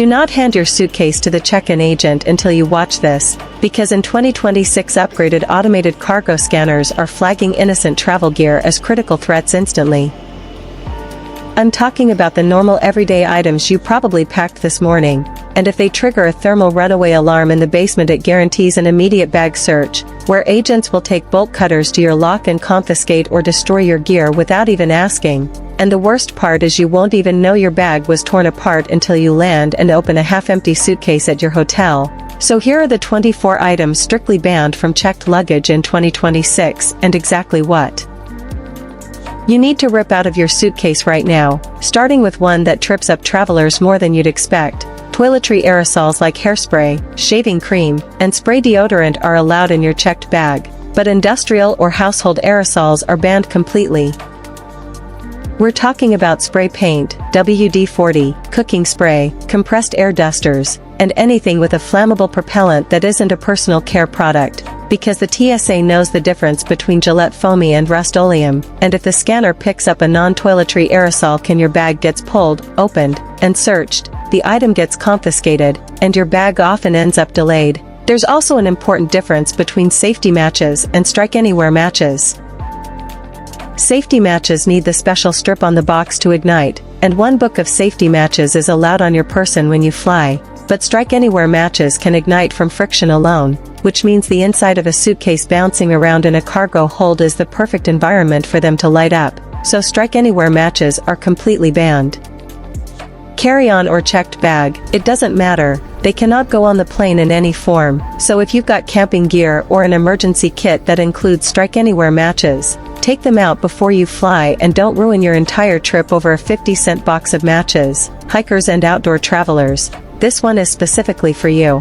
Do not hand your suitcase to the check-in agent until you watch this, because in 2026 upgraded automated cargo scanners are flagging innocent travel gear as critical threats instantly. I'm talking about the normal everyday items you probably packed this morning, and if they trigger a thermal runaway alarm in the basement, it guarantees an immediate bag search, where agents will take bolt cutters to your lock and confiscate or destroy your gear without even asking. And the worst part is you won't even know your bag was torn apart until you land and open a half-empty suitcase at your hotel. So here are the 24 items strictly banned from checked luggage in 2026, and exactly what you need to rip out of your suitcase right now, starting with one that trips up travelers more than you'd expect. Toiletry aerosols like hairspray, shaving cream, and spray deodorant are allowed in your checked bag, but industrial or household aerosols are banned completely. We're talking about spray paint, WD-40, cooking spray, compressed air dusters, and anything with a flammable propellant that isn't a personal care product, because the TSA knows the difference between Gillette Foamy and Rust-Oleum, and if the scanner picks up a non-toiletry aerosol can your bag gets pulled, opened, and searched, the item gets confiscated, and your bag often ends up delayed. There's also an important difference between safety matches and strike anywhere matches. Safety matches need the special strip on the box to ignite, and one book of safety matches is allowed on your person when you fly, but strike anywhere matches can ignite from friction alone, which means the inside of a suitcase bouncing around in a cargo hold is the perfect environment for them to light up, so strike anywhere matches are completely banned. Carry-on or checked bag, it doesn't matter, they cannot go on the plane in any form, so if you've got camping gear or an emergency kit that includes strike anywhere matches, take them out before you fly and don't ruin your entire trip over a 50-cent box of matches. Hikers and outdoor travelers, this one is specifically for you.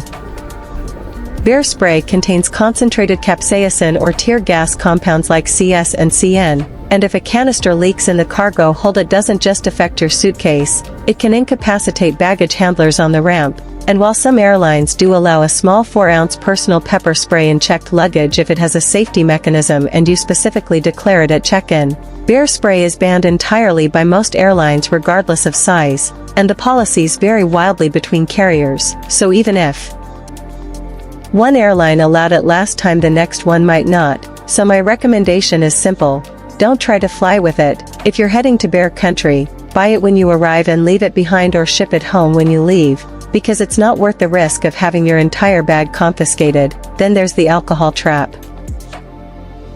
Bear spray contains concentrated capsaicin or tear gas compounds like CS and CN, and if a canister leaks in the cargo hold, it doesn't just affect your suitcase, it can incapacitate baggage handlers on the ramp. And while some airlines do allow a small 4-ounce personal pepper spray in checked luggage if it has a safety mechanism and you specifically declare it at check-in, bear spray is banned entirely by most airlines regardless of size, and the policies vary wildly between carriers, so even if one airline allowed it last time, the next one might not, so my recommendation is simple: don't try to fly with it. If you're heading to bear country, buy it when you arrive and leave it behind or ship it home when you leave, because it's not worth the risk of having your entire bag confiscated. Then there's the alcohol trap.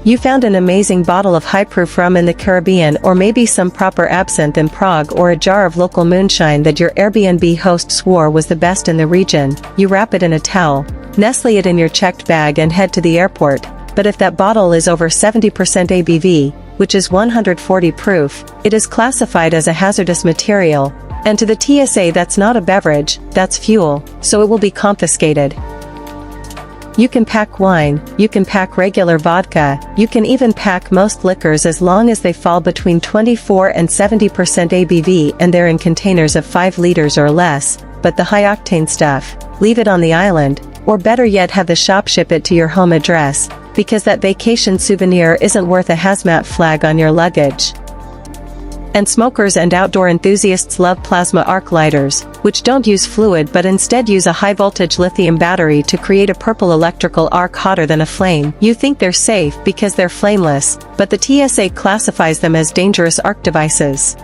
You found an amazing bottle of high-proof rum in the Caribbean, or maybe some proper absinthe in Prague, or a jar of local moonshine that your Airbnb host swore was the best in the region. You wrap it in a towel, nestle it in your checked bag and head to the airport, but if that bottle is over 70% ABV, which is 140 proof, it is classified as a hazardous material, and to the TSA that's not a beverage, that's fuel, so it will be confiscated. You can pack wine, you can pack regular vodka, you can even pack most liquors as long as they fall between 24 and 70% ABV and they're in containers of 5 liters or less, but the high-octane stuff, leave it on the island, or better yet have the shop ship it to your home address, because that vacation souvenir isn't worth a hazmat flag on your luggage. And smokers and outdoor enthusiasts love plasma arc lighters, which don't use fluid but instead use a high-voltage lithium battery to create a purple electrical arc hotter than a flame. You think they're safe because they're flameless, but the TSA classifies them as dangerous arc devices.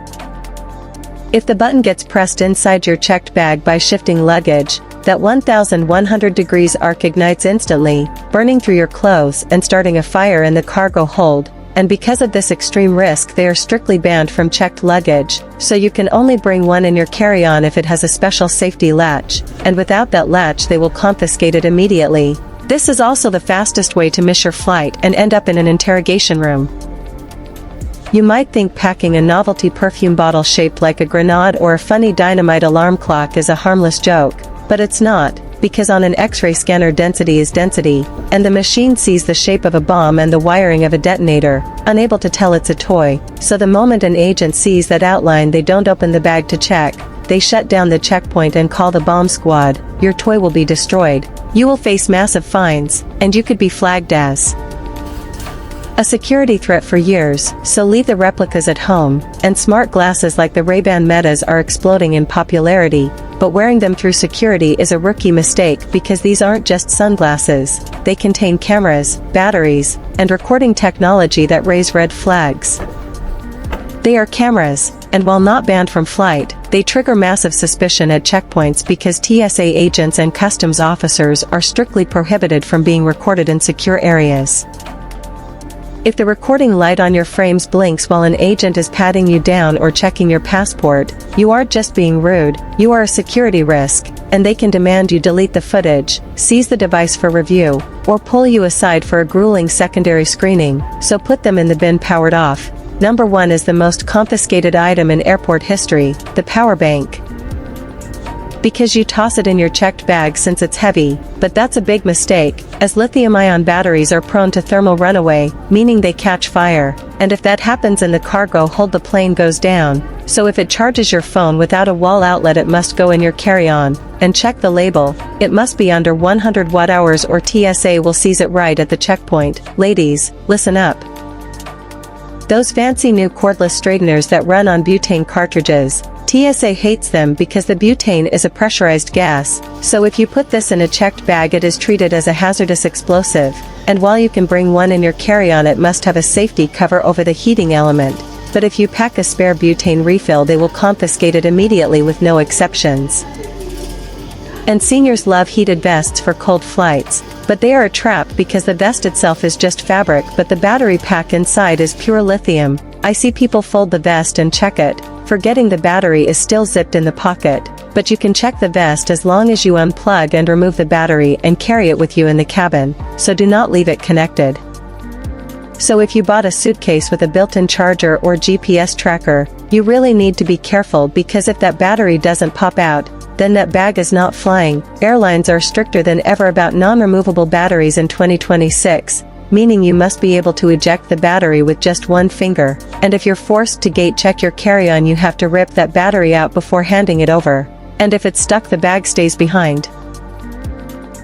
If the button gets pressed inside your checked bag by shifting luggage, that 1100 degrees arc ignites instantly, burning through your clothes and starting a fire in the cargo hold. And because of this extreme risk, they are strictly banned from checked luggage, so you can only bring one in your carry-on if it has a special safety latch, and without that latch they will confiscate it immediately. This is also the fastest way to miss your flight and end up in an interrogation room. You might think packing a novelty perfume bottle shaped like a grenade or a funny dynamite alarm clock is a harmless joke, but it's not, because on an X-ray scanner density is density, and the machine sees the shape of a bomb and the wiring of a detonator, unable to tell it's a toy, so the moment an agent sees that outline they don't open the bag to check, they shut down the checkpoint and call the bomb squad. Your toy will be destroyed, you will face massive fines, and you could be flagged as a security threat for years, so leave the replicas at home, and smart glasses like the Ray-Ban Metas are exploding in popularity. but wearing them through security is a rookie mistake because these aren't just sunglasses, they contain cameras, batteries, and recording technology that raise red flags. They are cameras, and while not banned from flight, they trigger massive suspicion at checkpoints because TSA agents and customs officers are strictly prohibited from being recorded in secure areas. If the recording light on your frames blinks while an agent is patting you down or checking your passport, you aren't just being rude, you are a security risk, and they can demand you delete the footage, seize the device for review, or pull you aside for a grueling secondary screening, so put them in the bin powered off. Number 1 is the most confiscated item in airport history, the power bank. Because you toss it in your checked bag since it's heavy, but that's a big mistake, as lithium-ion batteries are prone to thermal runaway, meaning they catch fire, and if that happens in the cargo hold the plane goes down, so if it charges your phone without a wall outlet it must go in your carry-on, and check the label, it must be under 100 watt-hours or TSA will seize it right at the checkpoint. Ladies, listen up. Those fancy new cordless straighteners that run on butane cartridges, TSA hates them because the butane is a pressurized gas, so if you put this in a checked bag it is treated as a hazardous explosive, and while you can bring one in your carry-on it must have a safety cover over the heating element, but if you pack a spare butane refill they will confiscate it immediately with no exceptions. And seniors love heated vests for cold flights, but they are a trap because the vest itself is just fabric but the battery pack inside is pure lithium. I see people fold the vest and check it, forgetting the battery is still zipped in the pocket, but you can check the vest as long as you unplug and remove the battery and carry it with you in the cabin, so do not leave it connected. So if you bought a suitcase with a built-in charger or GPS tracker, you really need to be careful because if that battery doesn't pop out, then that bag is not flying. Airlines are stricter than ever about non-removable batteries in 2026, meaning you must be able to eject the battery with just one finger, and if you're forced to gate check your carry-on you have to rip that battery out before handing it over, and if it's stuck the bag stays behind.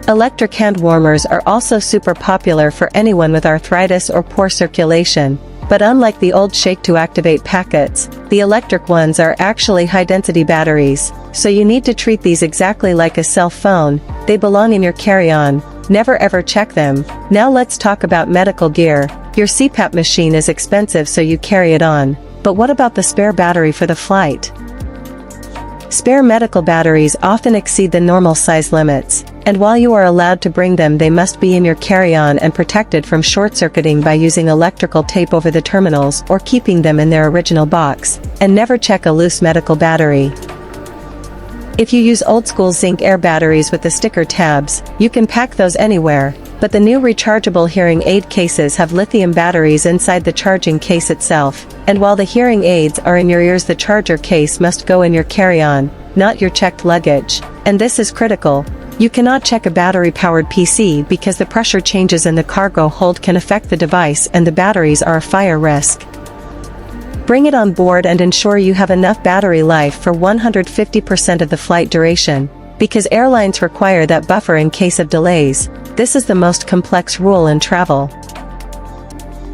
Electric hand warmers are also super popular for anyone with arthritis or poor circulation, but unlike the old shake to activate packets, the electric ones are actually high-density batteries, so you need to treat these exactly like a cell phone. They belong in your carry-on. Never ever check them. Now let's talk about medical gear. Your CPAP machine is expensive so you carry it on, but what about the spare battery for the flight? Spare medical batteries often exceed the normal size limits, and while you are allowed to bring them they must be in your carry-on and protected from short-circuiting by using electrical tape over the terminals or keeping them in their original box, and never check a loose medical battery. If you use old-school zinc air batteries with the sticker tabs, you can pack those anywhere, but the new rechargeable hearing aid cases have lithium batteries inside the charging case itself, and while the hearing aids are in your ears the charger case must go in your carry-on, not your checked luggage. And this is critical. You cannot check a battery-powered PC because the pressure changes in the cargo hold can affect the device and the batteries are a fire risk. Bring it on board and ensure you have enough battery life for 150% of the flight duration, because airlines require that buffer in case of delays. This is the most complex rule in travel.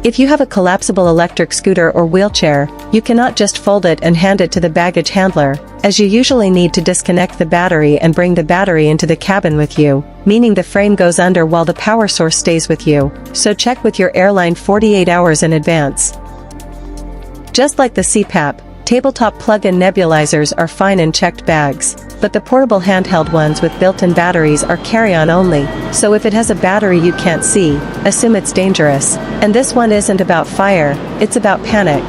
If you have a collapsible electric scooter or wheelchair, you cannot just fold it and hand it to the baggage handler, as you usually need to disconnect the battery and bring the battery into the cabin with you, meaning the frame goes under while the power source stays with you, so check with your airline 48 hours in advance. Just like the CPAP, tabletop plug-in nebulizers are fine in checked bags, but the portable handheld ones with built-in batteries are carry-on only, so if it has a battery you can't see, assume it's dangerous. And this one isn't about fire, it's about panic.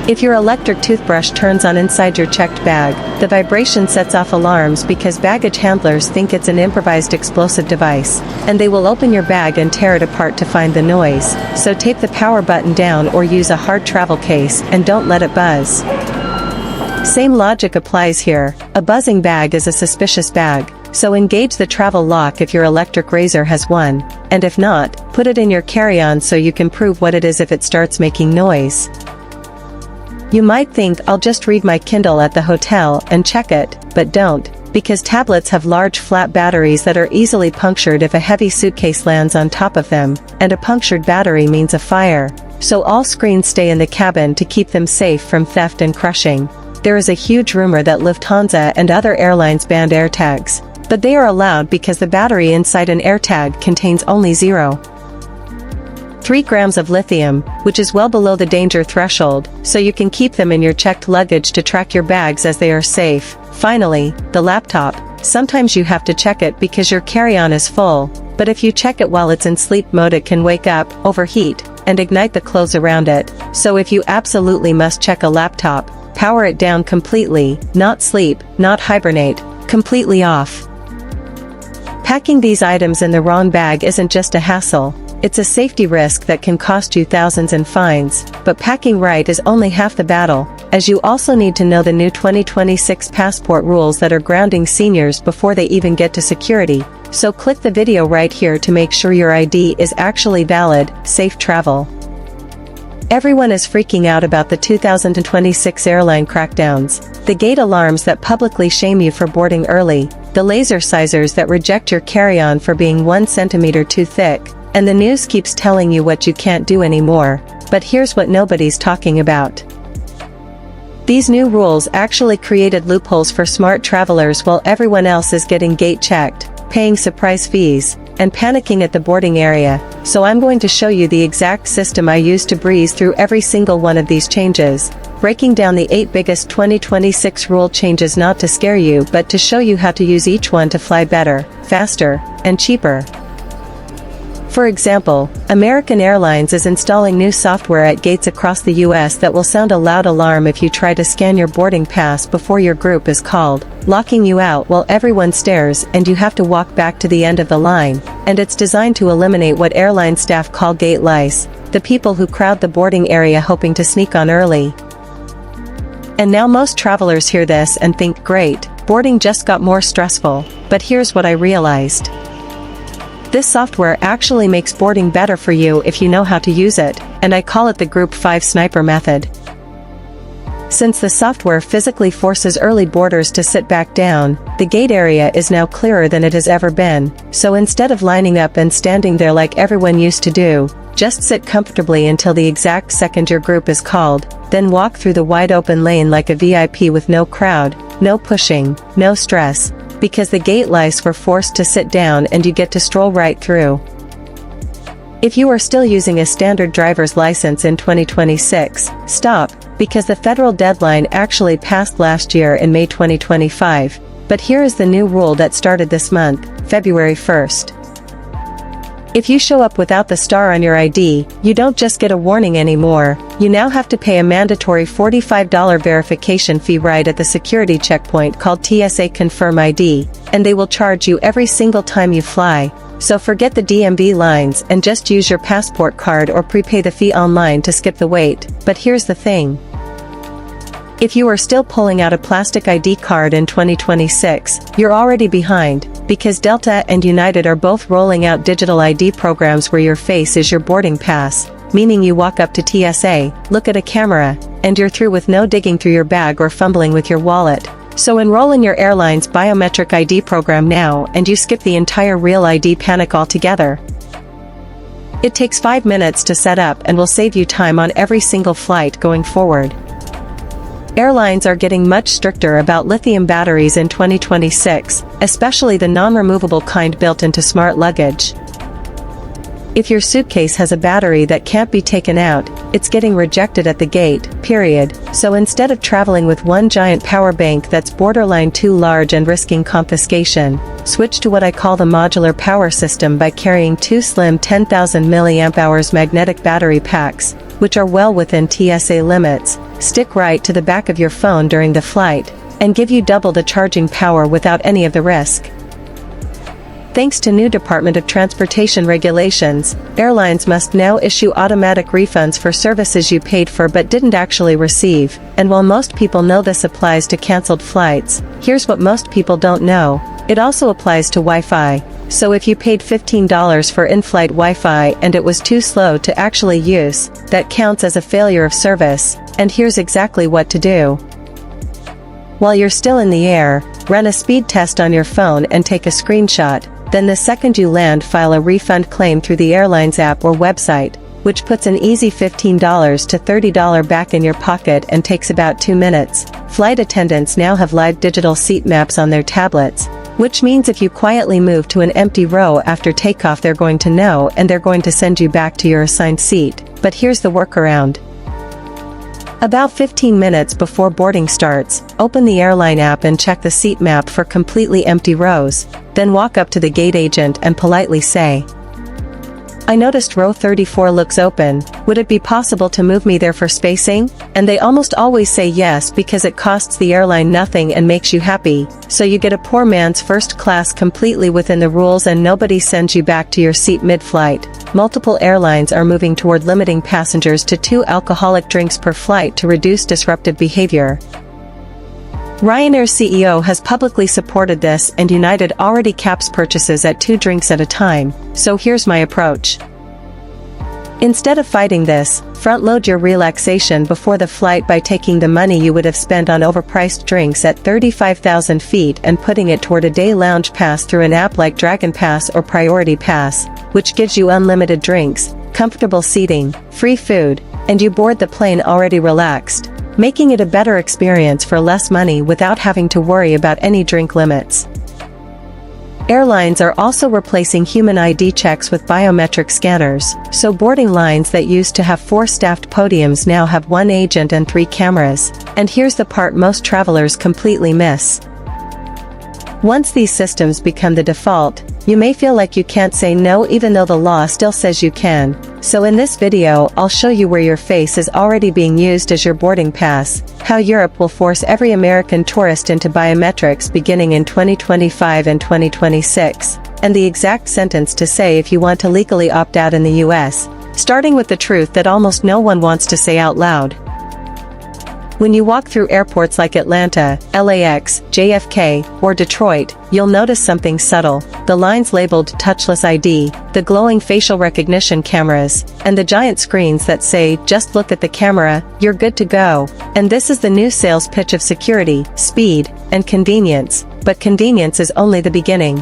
If your electric toothbrush turns on inside your checked bag, the vibration sets off alarms because baggage handlers think it's an improvised explosive device, and they will open your bag and tear it apart to find the noise, so tape the power button down or use a hard travel case and don't let it buzz. Same logic applies here. A buzzing bag is a suspicious bag, so engage the travel lock if your electric razor has one, and if not, put it in your carry-on so you can prove what it is if it starts making noise. You might think I'll just read my Kindle at the hotel and check it, but don't, because tablets have large flat batteries that are easily punctured if a heavy suitcase lands on top of them, and a punctured battery means a fire, so all screens stay in the cabin to keep them safe from theft and crushing. there is a huge rumor that Lufthansa and other airlines banned AirTags. But they are allowed because the battery inside an AirTag contains only 0.3 grams of lithium, which is well below the danger threshold, so you can keep them in your checked luggage to track your bags as they are safe. Finally, the laptop. Sometimes you have to check it because your carry-on is full, but if you check it while it's in sleep mode it can wake up, overheat, and ignite the clothes around it. So if you absolutely must check a laptop, power it down completely, not sleep, not hibernate, completely off. Packing these items in the wrong bag isn't just a hassle, it's a safety risk that can cost you thousands in fines, but packing right is only half the battle, as you also need to know the new 2026 passport rules that are grounding seniors before they even get to security, so click the video right here to make sure your ID is actually valid. Safe travel. Everyone is freaking out about the 2026 airline crackdowns, the gate alarms that publicly shame you for boarding early, the laser sizers that reject your carry-on for being 1 centimeter too thick, and the news keeps telling you what you can't do anymore. But here's what nobody's talking about. These new rules actually created loopholes for smart travelers while everyone else is getting gate checked, paying surprise fees, and panicking at the boarding area. So I'm going to show you the exact system I use to breeze through every single one of these changes, breaking down the 8 biggest 2026 rule changes not to scare you but to show you how to use each one to fly better, faster, and cheaper. For example, American Airlines is installing new software at gates across the US that will sound a loud alarm if you try to scan your boarding pass before your group is called, locking you out while everyone stares and you have to walk back to the end of the line, and it's designed to eliminate what airline staff call gate lice, the people who crowd the boarding area hoping to sneak on early. And now most travelers hear this and think, great, boarding just got more stressful, but here's what I realized. This software actually makes boarding better for you if you know how to use it, and I call it the Group 5 Sniper method. Since the software physically forces early boarders to sit back down, the gate area is now clearer than it has ever been, so instead of lining up and standing there like everyone used to do, just sit comfortably until the exact second your group is called, then walk through the wide open lane like a VIP with no crowd, no pushing, no stress, because the gate lice were forced to sit down and you get to stroll right through. If you are still using a standard driver's license in 2026, stop, because the federal deadline actually passed last year in May 2025, but here is the new rule that started this month, February 1st. If you show up without the star on your ID, you don't just get a warning anymore, you now have to pay a mandatory $45 verification fee right at the security checkpoint called TSA Confirm ID, and they will charge you every single time you fly. So forget the DMV lines and just use your passport card or prepay the fee online to skip the wait. But here's the thing. If you are still pulling out a plastic ID card in 2026, you're already behind, because Delta and United are both rolling out digital ID programs where your face is your boarding pass, meaning you walk up to TSA, look at a camera, and you're through with no digging through your bag or fumbling with your wallet. So enroll in your airline's biometric ID program now and you skip the entire real ID panic altogether. It takes 5 minutes to set up and will save you time on every single flight going forward. Airlines are getting much stricter about lithium batteries in 2026, especially the non-removable kind built into smart luggage. If your suitcase has a battery that can't be taken out, it's getting rejected at the gate, period. So instead of traveling with one giant power bank that's borderline too large and risking confiscation, switch to what I call the modular power system by carrying 2 slim 10,000 mAh magnetic battery packs, which are well within TSA limits, stick right to the back of your phone during the flight, and give you double the charging power without any of the risk. Thanks to new Department of Transportation regulations, airlines must now issue automatic refunds for services you paid for but didn't actually receive, and while most people know this applies to canceled flights, here's what most people don't know: it also applies to Wi-Fi. So if you paid $15 for in-flight Wi-Fi and it was too slow to actually use, that counts as a failure of service, and here's exactly what to do. While you're still in the air, run a speed test on your phone and take a screenshot. Then the second you land, file a refund claim through the airline's app or website. which puts an easy $15 to $30 back in your pocket and takes about 2 minutes. Flight attendants now have live digital seat maps on their tablets, which means if you quietly move to an empty row after takeoff, they're going to know and they're going to send you back to your assigned seat. But here's the workaround. About 15 minutes before boarding starts, open the airline app and check the seat map for completely empty rows, then walk up to the gate agent and politely say, "I noticed row 34 looks open, would it be possible to move me there for spacing?" And they almost always say yes because it costs the airline nothing and makes you happy, so you get a poor man's first class completely within the rules and nobody sends you back to your seat mid-flight. Multiple airlines are moving toward limiting passengers to 2 alcoholic drinks per flight to reduce disruptive behavior. Ryanair's CEO has publicly supported this, and United already caps purchases at 2 drinks at a time, so here's my approach. Instead of fighting this, front-load your relaxation before the flight by taking the money you would have spent on overpriced drinks at 35,000 feet and putting it toward a day lounge pass through an app like Dragon Pass or Priority Pass, which gives you unlimited drinks, comfortable seating, free food, and you board the plane already relaxed, making it a better experience for less money without having to worry about any drink limits. Airlines are also replacing human ID checks with biometric scanners, so boarding lines that used to have 4 staffed podiums now have 1 agent and 3 cameras. And here's the part most travelers completely miss. Once these systems become the default, you may feel like you can't say no even though the law still says you can. So in this video, I'll show you where your face is already being used as your boarding pass, how Europe will force every American tourist into biometrics beginning in 2025 and 2026, and the exact sentence to say if you want to legally opt out in the US, starting with the truth that almost no one wants to say out loud. When you walk through airports like Atlanta, LAX, JFK, or Detroit, you'll notice something subtle: the lines labeled touchless ID, the glowing facial recognition cameras, and the giant screens that say, "Just look at the camera, you're good to go." And this is the new sales pitch of security, speed, and convenience, but convenience is only the beginning.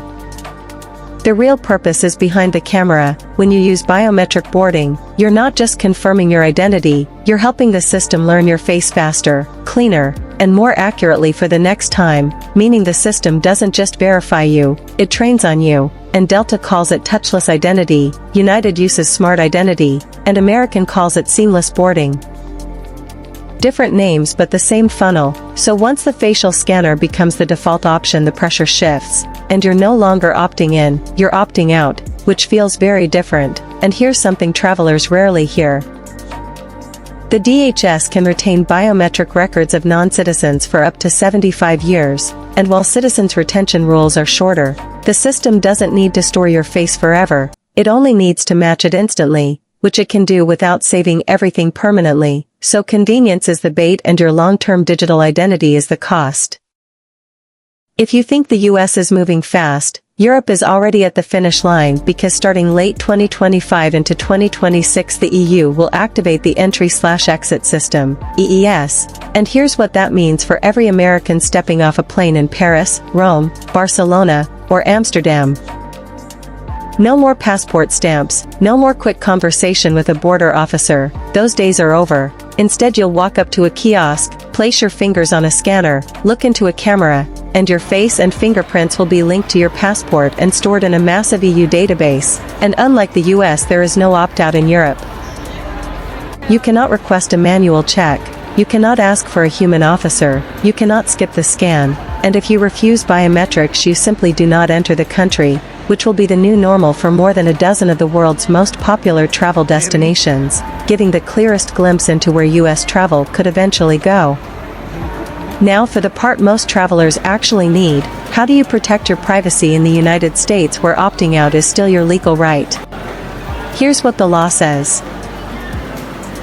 The real purpose is behind the camera. When you use biometric boarding, you're not just confirming your identity, you're helping the system learn your face faster, cleaner, and more accurately for the next time, meaning the system doesn't just verify you, it trains on you. And Delta calls it touchless identity, United uses smart identity, and American calls it seamless boarding. Different names but the same funnel, so once the facial scanner becomes the default option, the pressure shifts, and you're no longer opting in, you're opting out, which feels very different. And here's something travelers rarely hear. The DHS can retain biometric records of non-citizens for up to 75 years, and while citizens' retention rules are shorter, the system doesn't need to store your face forever, it only needs to match it instantly, which it can do without saving everything permanently. So convenience is the bait and your long-term digital identity is the cost. If you think the US is moving fast, Europe is already at the finish line because starting late 2025 into 2026 the EU will activate the Entry/Exit System, EES, and here's what that means for every American stepping off a plane in Paris, Rome, Barcelona, or Amsterdam. No more passport stamps, no more quick conversation with a border officer, those days are over. Instead you'll walk up to a kiosk, place your fingers on a scanner, look into a camera, and your face and fingerprints will be linked to your passport and stored in a massive EU database. And unlike the US, there is no opt-out in Europe. You cannot request a manual check, you cannot ask for a human officer, you cannot skip the scan, and if you refuse biometrics you simply do not enter the country, which will be the new normal for more than a dozen of the world's most popular travel destinations, giving the clearest glimpse into where US travel could eventually go. Now for the part most travelers actually need: how do you protect your privacy in the United States where opting out is still your legal right? Here's what the law says.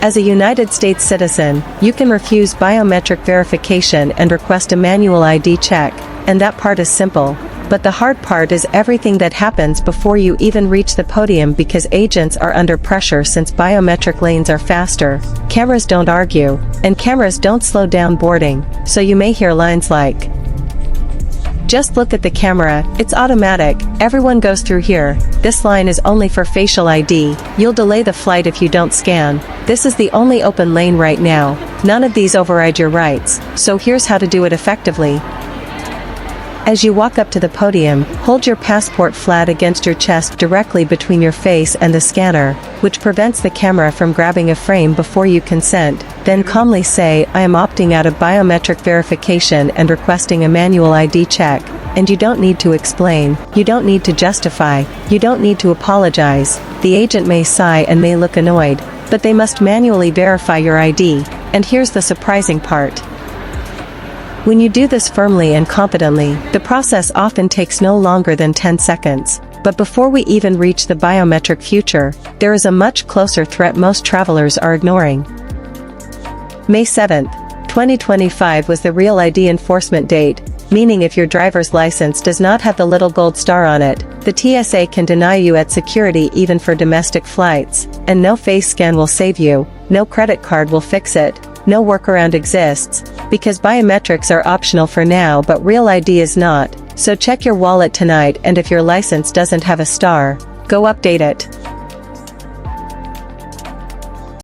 As a United States citizen, you can refuse biometric verification and request a manual ID check, and that part is simple. But the hard part is everything that happens before you even reach the podium, because agents are under pressure since biometric lanes are faster, cameras don't argue, and cameras don't slow down boarding, so you may hear lines like, Just look at the camera, it's automatic, everyone goes through here. This line is only for facial ID, you'll delay the flight if you don't scan. This is the only open lane right now. None of these override your rights, so here's how to do it effectively. As you walk up to the podium, hold your passport flat against your chest directly between your face and the scanner, which prevents the camera from grabbing a frame before you consent. Then calmly say, "I am opting out of biometric verification and requesting a manual ID check." And you don't need to explain, you don't need to justify, you don't need to apologize. The agent may sigh and may look annoyed, but they must manually verify your ID. And here's the surprising part. When you do this firmly and competently, the process often takes no longer than 10 seconds. But before we even reach the biometric future, there is a much closer threat most travelers are ignoring. May 7th, 2025 was the Real ID enforcement date, meaning if your driver's license does not have the little gold star on it, the TSA can deny you at security even for domestic flights, and no face scan will save you, no credit card will fix it. No workaround exists, because biometrics are optional for now but Real ID is not, so check your wallet tonight and if your license doesn't have a star, go update it.